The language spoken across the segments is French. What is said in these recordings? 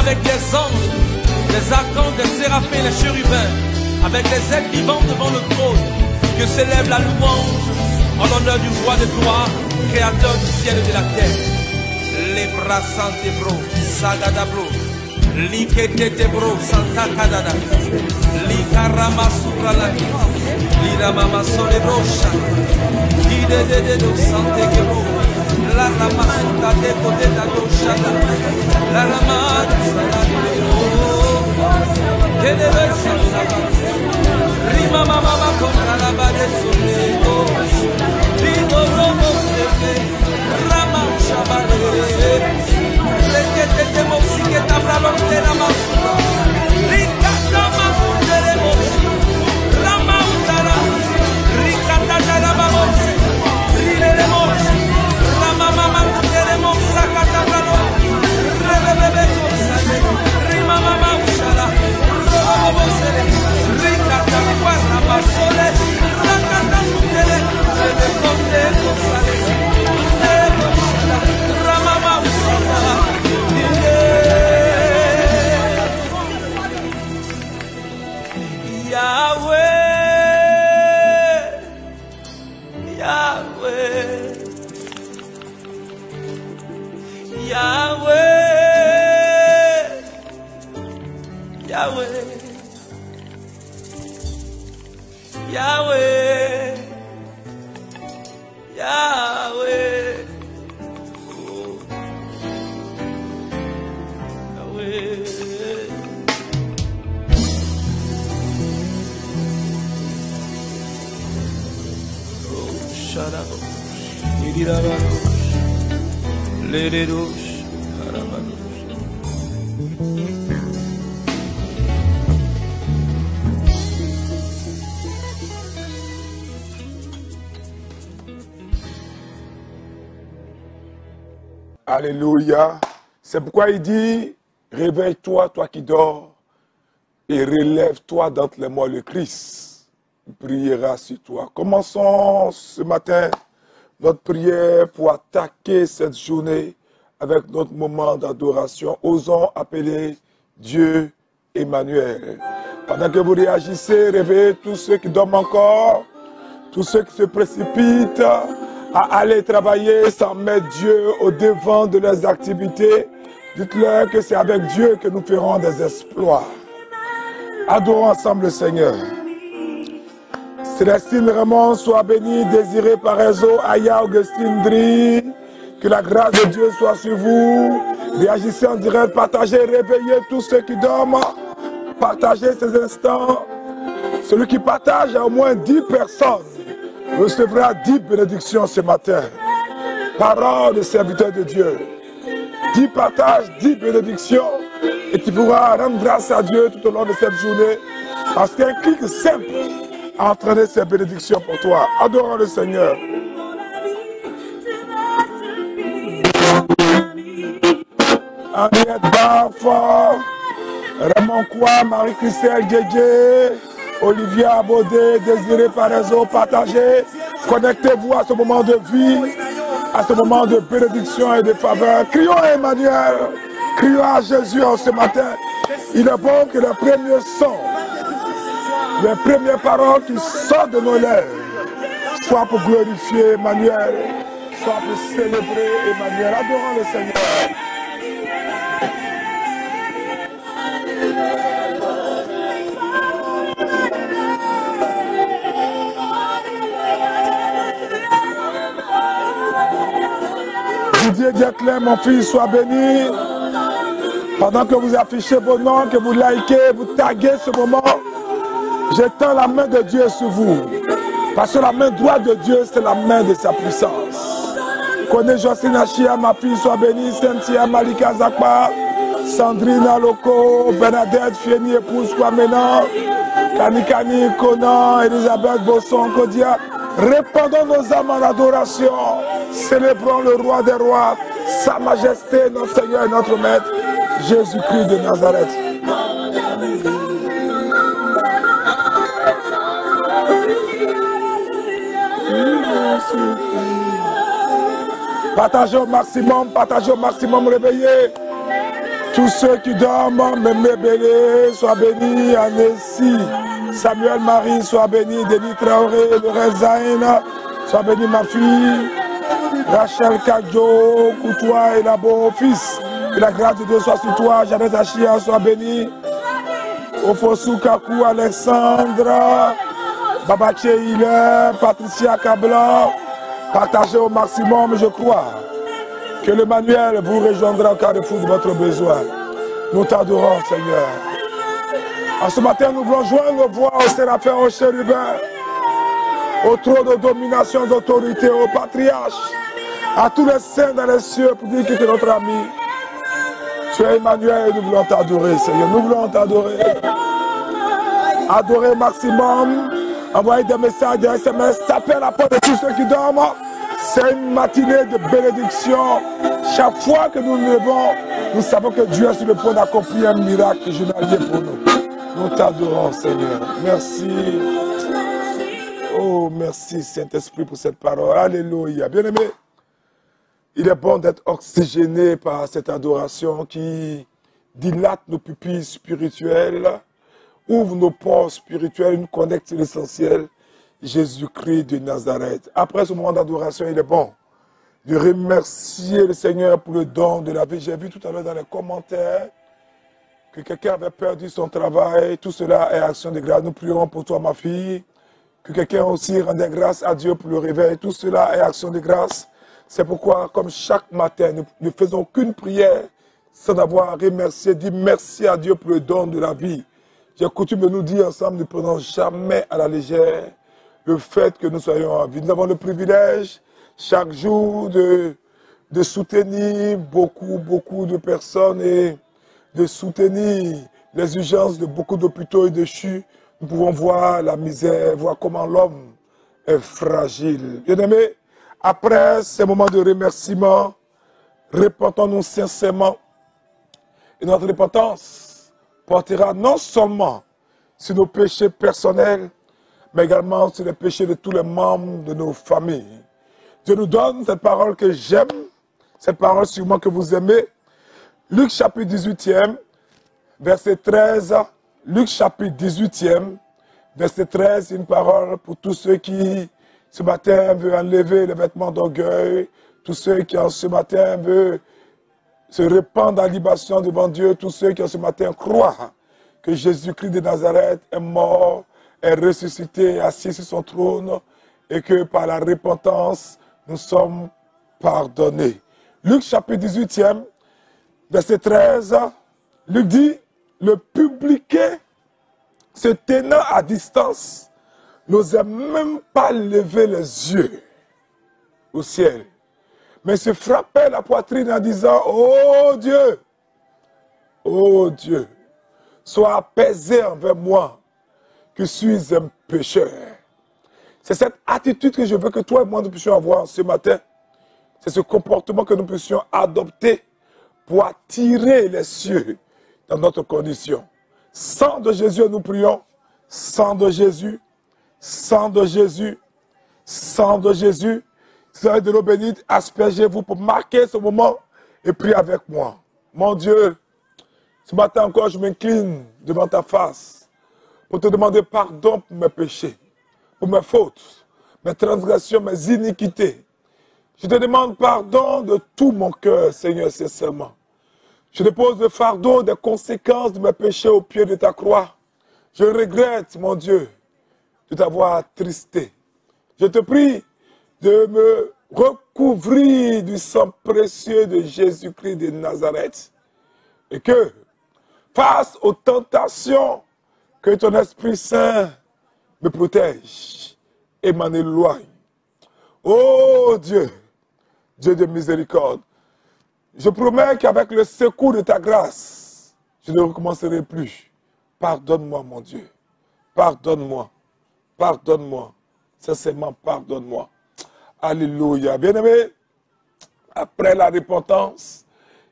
avec les anges, les archanges, les séraphins, les chérubins, avec les êtres vivants devant le trône, que s'élève la louange en l'honneur du roi de gloire, créateur du ciel et de la terre. Les bras santé bro, sagada bro, liketete bro, santa kadada, likarama suralani, liramama sole brocha, lidedede santé gebro, la rama suta de kote da doshada, la rama salade bro, kedebe santa, rima mama contra la bade solego, lido robo sete, rama shabale. Rekete mosi que tabla la masura, ricata masura de mosi, rama utara, ricata la babosi, rile de mosi, rama mama de mosa catabra, rebebe cosale, rima mama usara, robo sele, ricata guarda basole, racata sutele, rebe conte cosale, rama mama usara. Yahweh, Yahweh, Yahweh, Yahweh, Yahweh, Yahweh, oh, Yahweh. Alléluia. C'est pourquoi il dit, réveille-toi, toi qui dors, et relève-toi d'entre les morts, le Christ priera sur toi. Commençons ce matin notre prière pour attaquer cette journée avec notre moment d'adoration. Osons appeler Dieu Emmanuel. Pendant que vous réagissez, réveillez tous ceux qui dorment encore, tous ceux qui se précipitent à aller travailler sans mettre Dieu au devant de leurs activités. Dites-leur que c'est avec Dieu que nous ferons des exploits. Adorons ensemble le Seigneur. Célestine Raymond soit bénie, désirée par Réseau, Aya Augustine Dri, que la grâce de Dieu soit sur vous. Réagissez en direct, partagez, réveillez tous ceux qui dorment, partagez ces instants. Celui qui partage à au moins 10 personnes recevra 10 bénédictions ce matin. Parole de serviteur de Dieu. 10 partages, 10 bénédictions, et tu pourras rendre grâce à Dieu tout au long de cette journée, parce qu'un clic simple a entraîné ces bénédictions pour toi. Adorons le Seigneur. Henriette Barfort, Raymond Kwa, Marie-Christelle Guégué, Olivia Abodé, Désiré Parézo, partagez. Connectez-vous à ce moment de vie, à ce moment de bénédiction et de faveur. Crions à Emmanuel, crions à Jésus en ce matin. Il est bon que les premiers sons, les premières paroles qui sortent de nos lèvres soient pour glorifier Emmanuel, soient pour célébrer Emmanuel. Adorons le Seigneur. Didier Diaclin, mon fils, soit béni. Pendant que vous affichez vos noms, que vous likez, vous taguez ce moment, j'étends la main de Dieu sur vous. Parce que la main droite de Dieu, c'est la main de sa puissance. Connais Jocelyne Achia, ma fille, soit bénie. Cynthia Malika Zakpa, Sandrine Aloko, Bernadette Fieni, épouse Kwamena, Kanikani, Conan, Elisabeth Bosson, Kodia. Répandons nos âmes en adoration. Célébrons le roi des rois, sa majesté, notre Seigneur et notre Maître, Jésus-Christ de Nazareth. Partagez au maximum, réveillez. Tous ceux qui dorment, Mémé Bélé, sois béni, Annecy, Samuel Marie, sois béni, Denis Traoré, Lorraine Zaina, sois béni ma fille, Rachel Kadjo, Koutoua et Labo, fils, que la grâce de Dieu soit sur toi, Jeannette Achia, sois béni, Ofosu Kakou, Alexandra, Babache Hiller, Patricia Kablan, partagez au maximum, je crois. Que le manuel vous rejoindra au carrefour de votre besoin. Nous t'adorons, Seigneur. En ce matin, nous voulons joindre voix aux séraphins, aux chérubins, au trône de domination, d'autorité, aux patriarches, à tous les saints dans les cieux pour dire que tu es notre ami. Tu es Emmanuel et nous voulons t'adorer, Seigneur. Nous voulons t'adorer. Adorer au maximum. Envoyer des messages, des SMS, taper à la porte de tous ceux qui dorment. C'est une matinée de bénédiction. Chaque fois que nous nous levons, nous savons que Dieu est sur le point d'accomplir un miracle journalier pour nous. Nous t'adorons, Seigneur. Merci. Oh, merci, Saint-Esprit, pour cette parole. Alléluia. Bien-aimé, il est bon d'être oxygéné par cette adoration qui dilate nos pupilles spirituelles, ouvre nos ports spirituels, nous connecte sur l'essentiel. Jésus-Christ de Nazareth. Après ce moment d'adoration, il est bon de remercier le Seigneur pour le don de la vie. J'ai vu tout à l'heure dans les commentaires que quelqu'un avait perdu son travail. Tout cela est action de grâce. Nous prions pour toi, ma fille. Que quelqu'un aussi rendait grâce à Dieu pour le réveil. Tout cela est action de grâce. C'est pourquoi, comme chaque matin, nous ne faisons qu'une prière sans avoir remercié. Dire merci à Dieu pour le don de la vie. J'ai coutume de nous dire ensemble, ne prenons jamais à la légère le fait que nous soyons en vie. Nous avons le privilège chaque jour de soutenir beaucoup de personnes et de soutenir les urgences de beaucoup d'hôpitaux et de CHU. Nous pouvons voir la misère, voir comment l'homme est fragile. Bien-aimés, après ces moments de remerciement, repentons-nous sincèrement. Et notre repentance portera non seulement sur nos péchés personnels, mais également sur les péchés de tous les membres de nos familles. Dieu nous donne cette parole que j'aime, cette parole sûrement que vous aimez. Luc chapitre 18e, verset 13. Luc chapitre 18e, verset 13, une parole pour tous ceux qui, ce matin, veulent enlever les vêtements d'orgueil, tous ceux qui, en ce matin, veulent se répandre en libation devant Dieu, tous ceux qui, en ce matin, croient que Jésus-Christ de Nazareth est mort, est ressuscité, assis sur son trône, et que par la repentance, nous sommes pardonnés. Luc chapitre 18e, verset 13, Luc dit, le publicain, se tenant à distance, n'osait même pas lever les yeux au ciel, mais se frappait la poitrine en disant, oh Dieu, sois apaisé envers moi, que suis un pécheur. C'est cette attitude que je veux que toi et moi nous puissions avoir ce matin. C'est ce comportement que nous puissions adopter pour attirer les cieux dans notre condition. Sang de Jésus, nous prions. Sang de Jésus, sang de Jésus, sang de Jésus. Seigneur de l'eau bénite, aspergez-vous pour marquer ce moment et priez avec moi. Mon Dieu, ce matin encore, je m'incline devant ta face pour te demander pardon pour mes péchés, pour mes fautes, mes transgressions, mes iniquités. Je te demande pardon de tout mon cœur, Seigneur, sincèrement. Je dépose le fardeau des conséquences de mes péchés au pied de ta croix. Je regrette, mon Dieu, de t'avoir attristé. Je te prie de me recouvrir du sang précieux de Jésus-Christ de Nazareth. Et que, face aux tentations, que ton Esprit Saint me protège et m'en éloigne. Oh Dieu, Dieu de miséricorde, je promets qu'avec le secours de ta grâce, je ne recommencerai plus. Pardonne-moi, mon Dieu. Pardonne-moi. Pardonne-moi. Sincèrement, pardonne-moi. Alléluia. Bien-aimés, après la repentance,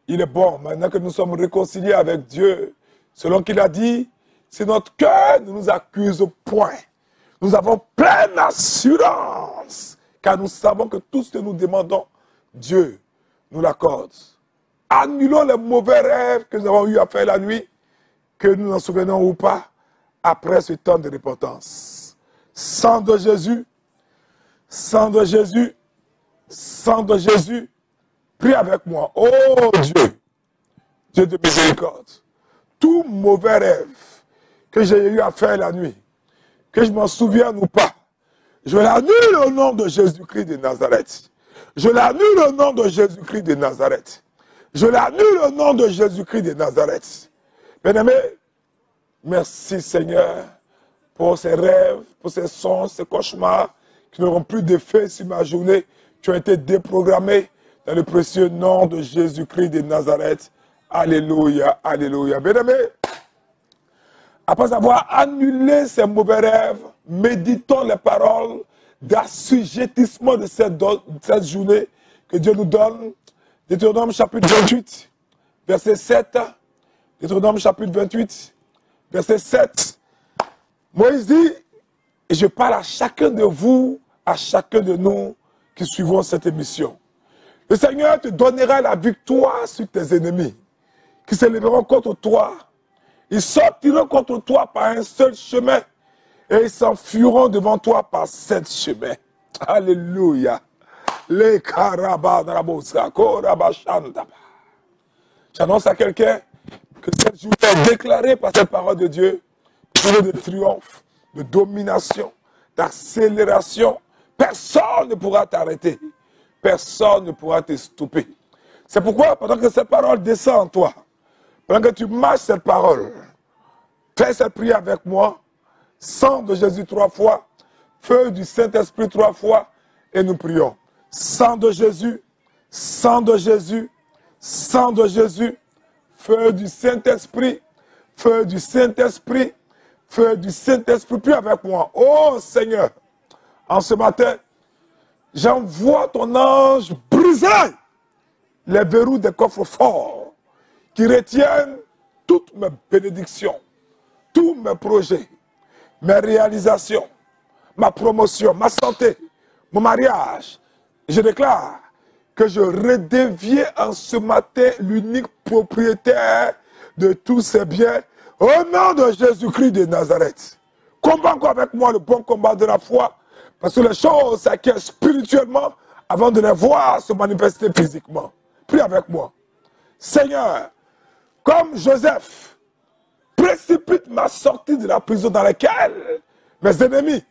il est bon, maintenant que nous sommes réconciliés avec Dieu, selon qu'il a dit, si notre cœur ne nous accuse point, nous avons pleine assurance, car nous savons que tout ce que nous demandons, Dieu nous l'accorde. Annulons les mauvais rêves que nous avons eu à faire la nuit, que nous en souvenons ou pas, après ce temps de repentance. Sang de Jésus, sang de Jésus, sang de Jésus, prie avec moi. Oh Dieu, Dieu de miséricorde, tout mauvais rêve que j'ai eu à faire la nuit, que je m'en souvienne ou pas, je l'annule au nom de Jésus-Christ de Nazareth. Je l'annule au nom de Jésus-Christ de Nazareth. Je l'annule au nom de Jésus-Christ de Nazareth. Bien-aimé, merci Seigneur pour ces rêves, pour ces songes, ces cauchemars qui n'auront plus d'effet sur ma journée, qui ont été déprogrammés dans le précieux nom de Jésus-Christ de Nazareth. Alléluia, alléluia. Bien-aimé, après avoir annulé ces mauvais rêves, méditons les paroles d'assujettissement de cette journée que Dieu nous donne. Deutéronome chapitre 28, verset 7. Deutéronome chapitre 28, verset 7. Moïse dit, et je parle à chacun de vous, à chacun de nous qui suivons cette émission. Le Seigneur te donnera la victoire sur tes ennemis qui s'élèveront contre toi. Ils sortiront contre toi par un seul chemin et ils s'enfuiront devant toi par 7 chemins. Alléluia. J'annonce à quelqu'un que cette journée est déclarée par cette parole de Dieu, journée de triomphe, de domination, d'accélération. Personne ne pourra t'arrêter. Personne ne pourra te stopper. C'est pourquoi, pendant que cette parole descend en toi, pendant que tu marches cette parole, fais cette prière avec moi, sang de Jésus 3 fois, feu du Saint-Esprit 3 fois, et nous prions. Sang de Jésus, sang de Jésus, sang de Jésus, feu du Saint-Esprit, feu du Saint-Esprit, feu du Saint-Esprit, prie avec moi. Oh Seigneur, en ce matin, j'envoie ton ange briser les verrous des coffres forts qui retiennent toutes mes bénédictions, tous mes projets, mes réalisations, ma promotion, ma santé, mon mariage. Je déclare que je redeviens en ce matin l'unique propriétaire de tous ces biens au nom de Jésus-Christ de Nazareth. Combat encore avec moi le bon combat de la foi, parce que les choses s'acquièrent spirituellement avant de les voir se manifester physiquement. Prie avec moi. Seigneur, comme Joseph précipite ma sortie de la prison dans laquelle mes ennemis,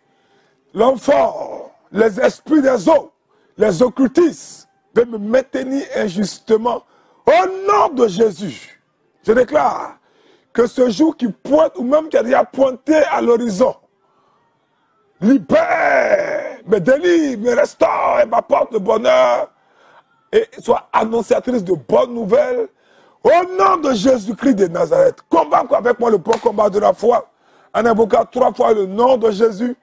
l'homme fort, les esprits des eaux, les occultistes veulent me maintenir injustement, au nom de Jésus, je déclare que ce jour qui pointe, ou même qui a déjà pointé à l'horizon, libère, me délivre, me restaure et m'apporte le bonheur et soit annonciatrice de bonnes nouvelles au nom de Jésus-Christ de Nazareth. Combat avec moi le bon combat de la foi en invoquant 3 fois le nom de Jésus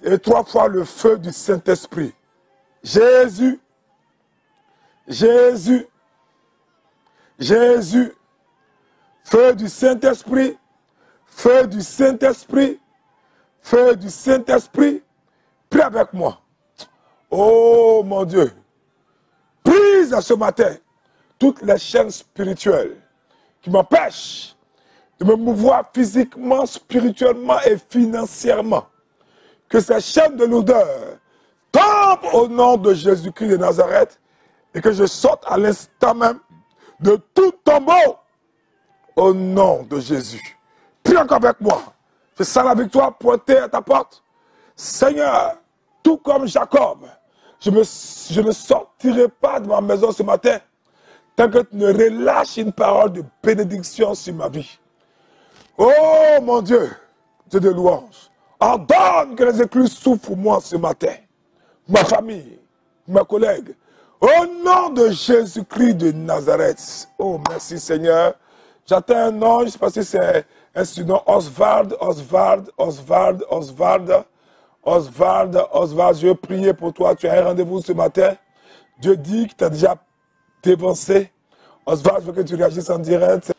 et 3 fois le feu du Saint-Esprit. Jésus, Jésus, Jésus, feu du Saint-Esprit, feu du Saint-Esprit, feu du Saint-Esprit, prie avec moi. Oh mon Dieu, brise à ce matin toutes les chaînes spirituelles qui m'empêchent de me mouvoir physiquement, spirituellement et financièrement. Que ces chaînes de l'odeur tombent au nom de Jésus-Christ de Nazareth et que je sorte à l'instant même de tout tombeau au nom de Jésus. Prie encore avec moi. Je sens la victoire pointée à ta porte. Seigneur, tout comme Jacob, je ne sortirai pas de ma maison ce matin tant que tu ne relâches une parole de bénédiction sur ma vie. Oh mon Dieu, Dieu de louange, ordonne que les écluses souffrent pour moi ce matin, ma famille, mes collègues, au nom de Jésus-Christ de Nazareth. Oh merci Seigneur. J'attends un nom, je ne sais pas si c'est un surnom, Oswald, je veux prier pour toi, tu as un rendez-vous ce matin. Dieu dit que tu as déjà dévancé. Oswald, je veux que tu réagisses en direct.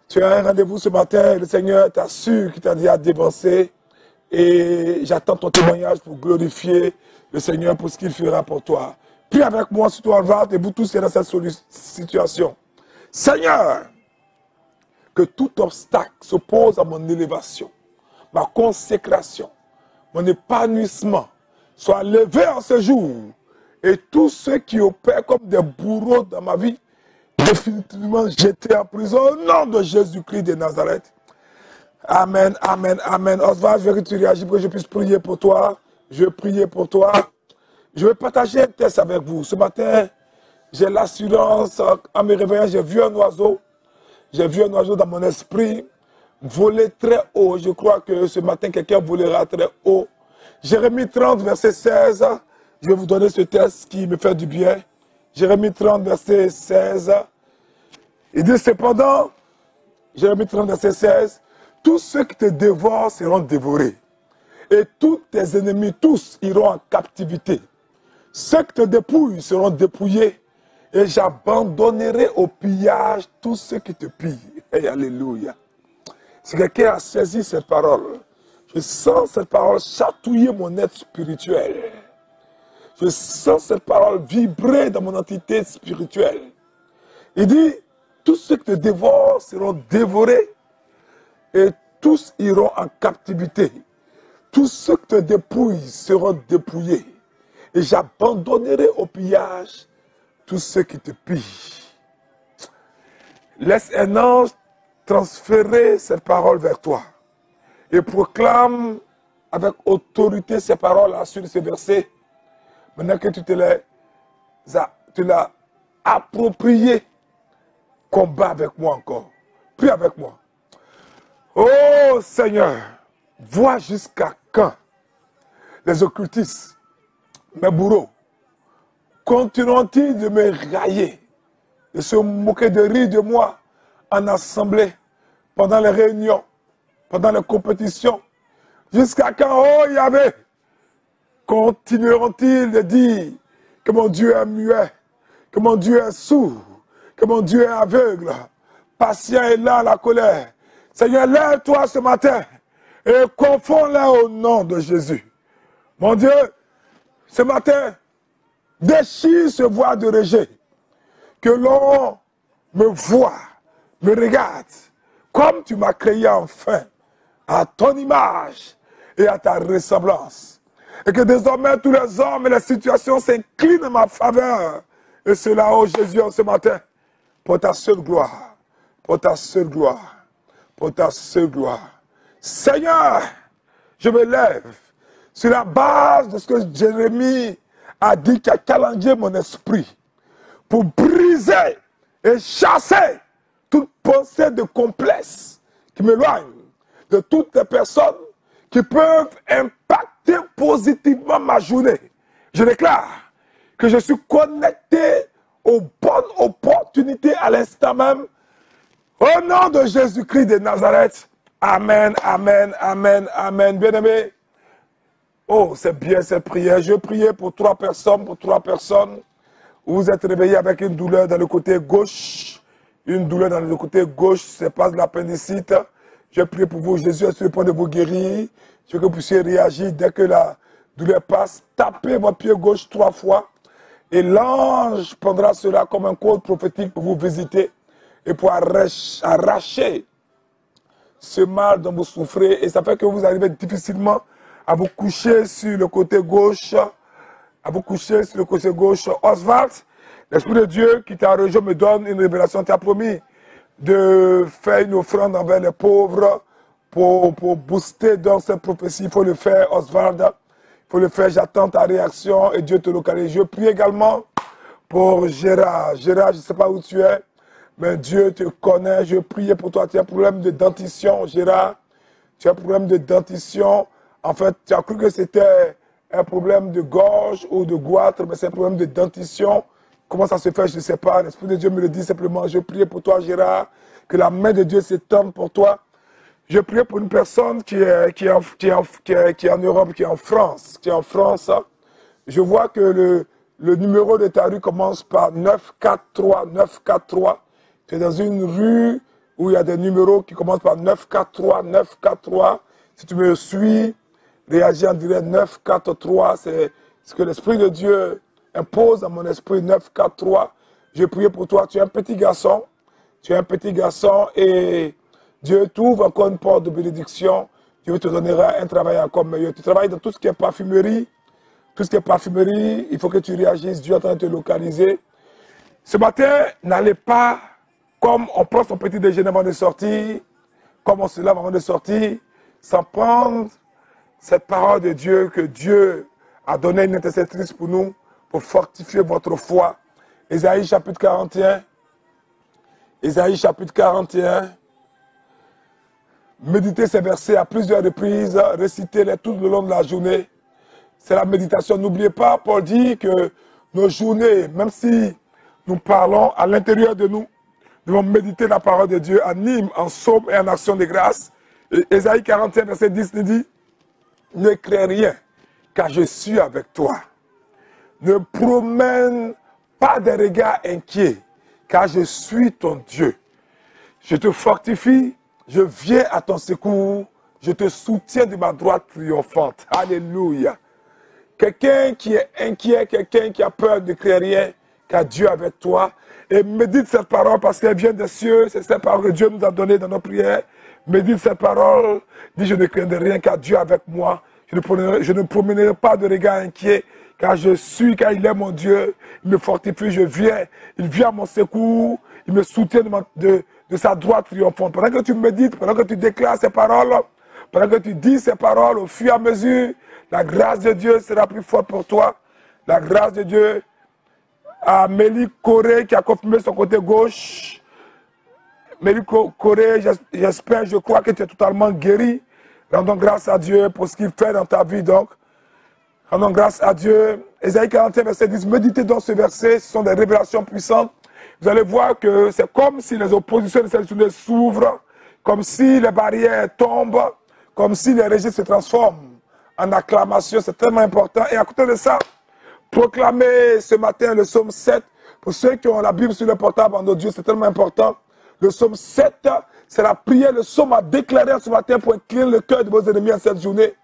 Tu as un rendez-vous ce matin, le Seigneur t'assure qu'il t'a déjà dévancé. Et j'attends ton témoignage pour glorifier le Seigneur pour ce qu'il fera pour toi. Prie avec moi, surtout Oswald, et vous tous qui êtes dans cette situation. Seigneur, que tout obstacle s'oppose à mon élévation, ma consécration, mon épanouissement, soit levé en ce jour. Et tous ceux qui opèrent comme des bourreaux dans ma vie, définitivement jetés en prison au nom de Jésus-Christ de Nazareth. Amen, amen, amen. Oswald, je veux que tu réagis pour que je puisse prier pour toi. Je vais prier pour toi. Je vais partager un test avec vous. Ce matin, j'ai l'assurance, en me réveillant, j'ai vu un oiseau. J'ai vu un oiseau dans mon esprit voler très haut. Je crois que ce matin, quelqu'un volera très haut. Jérémie 30, verset 16. Je vais vous donner ce test qui me fait du bien. Jérémie 30, verset 16. Il dit cependant, Jérémie 30, verset 16, tous ceux qui te dévorent seront dévorés. Et tous tes ennemis, tous iront en captivité. Ceux qui te dépouillent seront dépouillés. Et j'abandonnerai au pillage tous ceux qui te pillent. Hey, alléluia. Si quelqu'un a saisi cette parole, je sens cette parole chatouiller mon être spirituel. Je sens cette parole vibrer dans mon entité spirituelle. Il dit, tous ceux qui te dévorent seront dévorés et tous iront en captivité. Tous ceux qui te dépouillent seront dépouillés. Et j'abandonnerai au pillage tous ceux qui te pillent. Laisse un ange transférer cette parole vers toi et proclame avec autorité ces paroles sur ce verset. Maintenant que tu l'as approprié, combat avec moi encore. Prie avec moi. Oh Seigneur, vois jusqu'à quand les occultistes, mes bourreaux, continueront-ils de me railler, de se moquer de rire de moi en assemblée, pendant les réunions, pendant les compétitions, jusqu'à quand, oh Yahvé, continueront-ils de dire que mon Dieu est muet, que mon Dieu est sourd, que mon Dieu est aveugle, patient et lent à la colère. Seigneur, lève-toi ce matin et confonds-les au nom de Jésus. Mon Dieu, ce matin, déchire ce voile de rejet, que l'on me voit, me regarde, comme tu m'as créé enfin, à ton image et à ta ressemblance. Et que désormais tous les hommes et les situations s'inclinent en ma faveur. Et cela, oh Jésus, ce matin, pour ta seule gloire, pour ta seule gloire, pour ta seule gloire. Seigneur, je me lève sur la base de ce que Jérémie a dit, qui a calendrier mon esprit, pour briser et chasser toute pensée de complexe qui m'éloigne de toutes les personnes qui peuvent impacter positivement ma journée. Je déclare que je suis connecté aux bonnes opportunités à l'instant même. Au nom de Jésus-Christ de Nazareth. Amen, amen, amen, amen. Bien-aimés, oh, c'est bien cette prière. Je vais prier pour 3 personnes, Vous êtes réveillés avec une douleur dans le côté gauche. Une douleur dans le côté gauche, c'est pas de l'appendicite. Je prie pour vous. Jésus est sur le point de vous guérir. Je veux que vous puissiez réagir dès que la douleur passe. Tapez votre pied gauche 3 fois. Et l'ange prendra cela comme un code prophétique pour vous visiter et pour arracher ce mal dont vous souffrez. Et ça fait que vous arrivez difficilement à vous coucher sur le côté gauche. Oswald, l'Esprit de Dieu qui t'a rejoint me donne une révélation. Tu as promis de faire une offrande envers les pauvres pour booster dans cette prophétie. Il faut le faire, Oswald. Il faut le faire. J'attends ta réaction et Dieu te localise. Je prie également pour Gérard. Gérard, je ne sais pas où tu es, mais Dieu te connaît. Je prie pour toi. Tu as un problème de dentition, Gérard. Tu as un problème de dentition. En fait, tu as cru que c'était un problème de gorge ou de goitre, mais c'est un problème de dentition. Comment ça se fait, je ne sais pas. L'Esprit de Dieu me le dit simplement. Je prie pour toi, Gérard, que la main de Dieu s'étende pour toi. Je prie pour une personne qui est en Europe, qui est en France. Je vois que le numéro de ta rue commence par 943. Tu es dans une rue où il y a des numéros qui commencent par 943. Si tu me suis, réagis en direct 943. C'est ce que l'Esprit de Dieu impose à mon esprit 943. Je prie pour toi. Tu es un petit garçon. tu es un petit garçon et Dieu t'ouvre encore une porte de bénédiction. Dieu te donnera un travail encore meilleur. Tu travailles dans tout ce qui est parfumerie. Tout ce qui est parfumerie, il faut que tu réagisses. Dieu est en train de te localiser. Ce matin, n'allez pas comme on prend son petit déjeuner avant de sortir, comme on se lave avant de sortir, sans prendre cette parole de Dieu que Dieu a donnée une intercessrice pour nous, pour fortifier votre foi. Ésaïe chapitre 41. Ésaïe chapitre 41. Méditez ces versets à plusieurs reprises, récitez-les tout le long de la journée. C'est la méditation. N'oubliez pas, Paul dit que nos journées, même si nous parlons à l'intérieur de nous, nous devons méditer la parole de Dieu en hymne, en psaume et en action de grâce. Et Ésaïe 41, verset 10 nous dit, ne crains rien, car je suis avec toi. Ne promène pas des regards inquiets, car je suis ton Dieu. Je te fortifie, je viens à ton secours, je te soutiens de ma droite triomphante. Alléluia. Quelqu'un qui est inquiet, quelqu'un qui a peur ne craint rien, car Dieu est avec toi. Et médite cette parole parce qu'elle vient des cieux. C'est cette parole que Dieu nous a donnée dans nos prières. Médite cette parole. Dis, je ne crains de rien, car Dieu est avec moi. Je ne promènerai pas de regard inquiet, car car il est mon Dieu. Il me fortifie, je viens. Il vient à mon secours. Il me soutient de sa droite triomphante. Pendant que tu médites, pendant que tu déclares ces paroles, pendant que tu dis ces paroles, au fur et à mesure, la grâce de Dieu sera plus forte pour toi. La grâce de Dieu. Mélie Corée qui a confirmé son côté gauche. Mélie Corée, j'espère, je crois que tu es totalement guéri. Rendons grâce à Dieu pour ce qu'il fait dans ta vie donc. Rendons grâce à Dieu. Ésaïe 41, verset 10. Méditez dans ce verset, ce sont des révélations puissantes. Vous allez voir que c'est comme si les oppositions de cette journée s'ouvrent, comme si les barrières tombent, comme si les registres se transforment en acclamation. C'est tellement important. Et à côté de ça, proclamez ce matin le psaume 7. Pour ceux qui ont la Bible sur le portable en audio, c'est tellement important. Le psaume 7, c'est la prière, le psaume à déclarer ce matin pour incliner le cœur de vos ennemis en cette journée.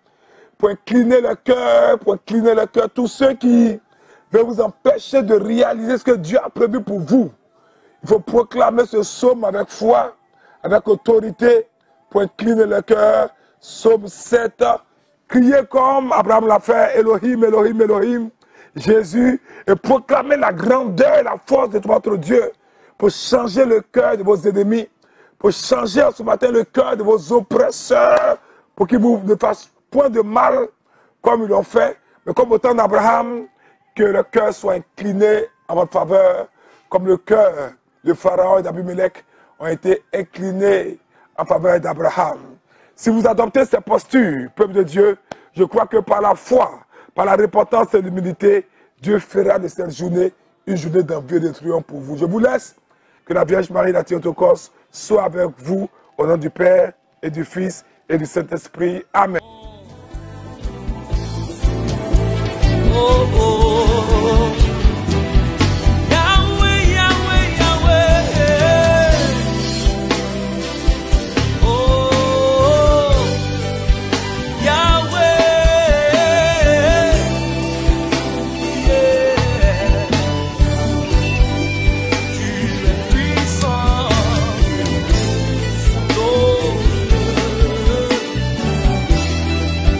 Pour incliner le cœur, tous ceux qui veulent vous empêcher de réaliser ce que Dieu a prévu pour vous. Il faut proclamer ce psaume avec foi, avec autorité, pour incliner le cœur. Psaume 7, criez comme Abraham l'a fait, Elohim, Elohim, Elohim, Jésus, et proclamer la grandeur et la force de votre Dieu pour changer le cœur de vos ennemis, pour changer ce matin le cœur de vos oppresseurs, pour qu'ils vous ne fassent point de mal comme ils l'ont fait, mais comme au temps d'Abraham, que le cœur soit incliné en votre faveur, comme le cœur de Pharaon et d'Abimelech ont été inclinés en faveur d'Abraham. Si vous adoptez ces postures, peuple de Dieu, je crois que par la foi, par la repentance et l'humilité, Dieu fera de cette journée une journée d'envie et de triomphe pour vous. Je vous laisse. Que la Vierge Marie, la Théotokos, soit avec vous au nom du Père et du Fils et du Saint-Esprit. Amen. Oh, oh, oh. Yahweh, Yahweh, Yahweh. Oh, Yahweh. Yeah. Tu es puissant. Oh,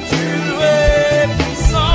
tu es puissant.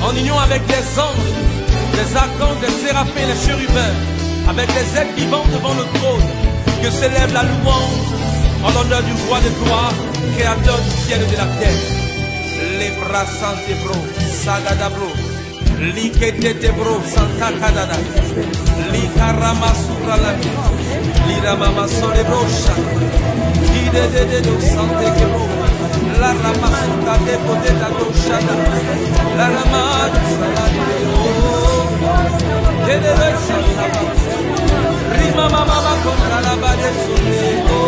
En union avec les anges, les archanges, les séraphins, les chérubins, avec les êtres vivants devant le trône, que s'élève la louange en l'honneur du roi de gloire, créateur du ciel et de la terre. Les bras santé bro, sagadabro, likete bro, santa kadada, likarama sura la vie, liramama sole brocha, idede do sante kebro. La ramasuta de bodega doshada. La ramada saladeo. Kedele sasaba. Rima mama contra la bade soneo.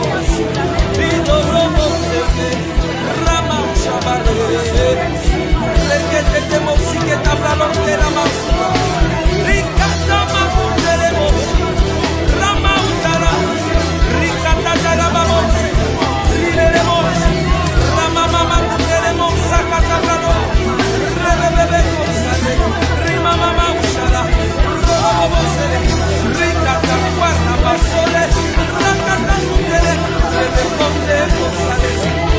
Lido robo sebe. Rama ushabale. Lekete de mosike tabralo de la masuta. Rikata makundele moshi. Rama utara. Rikata de la babosi. Rilele moshi. Rama mama kundele mosa katabralo. Rebebe kosale. Rima mama ushala. Robo sele. Rikata guarda basole. Rakata kundele. Rebe konde kosale.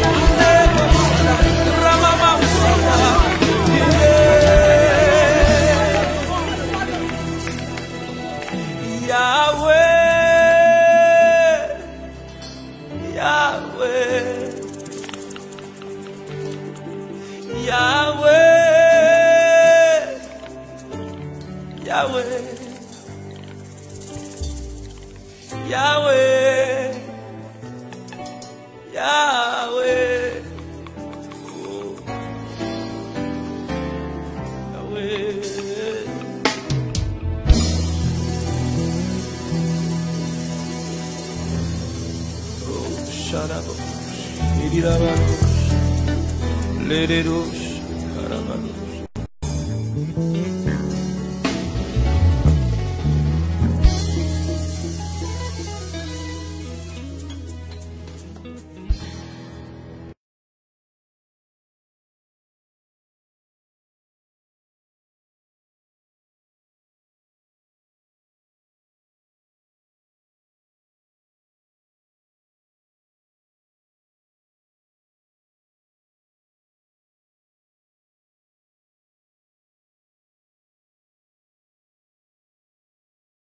Kunde kosala. Rama mama ushala. Let it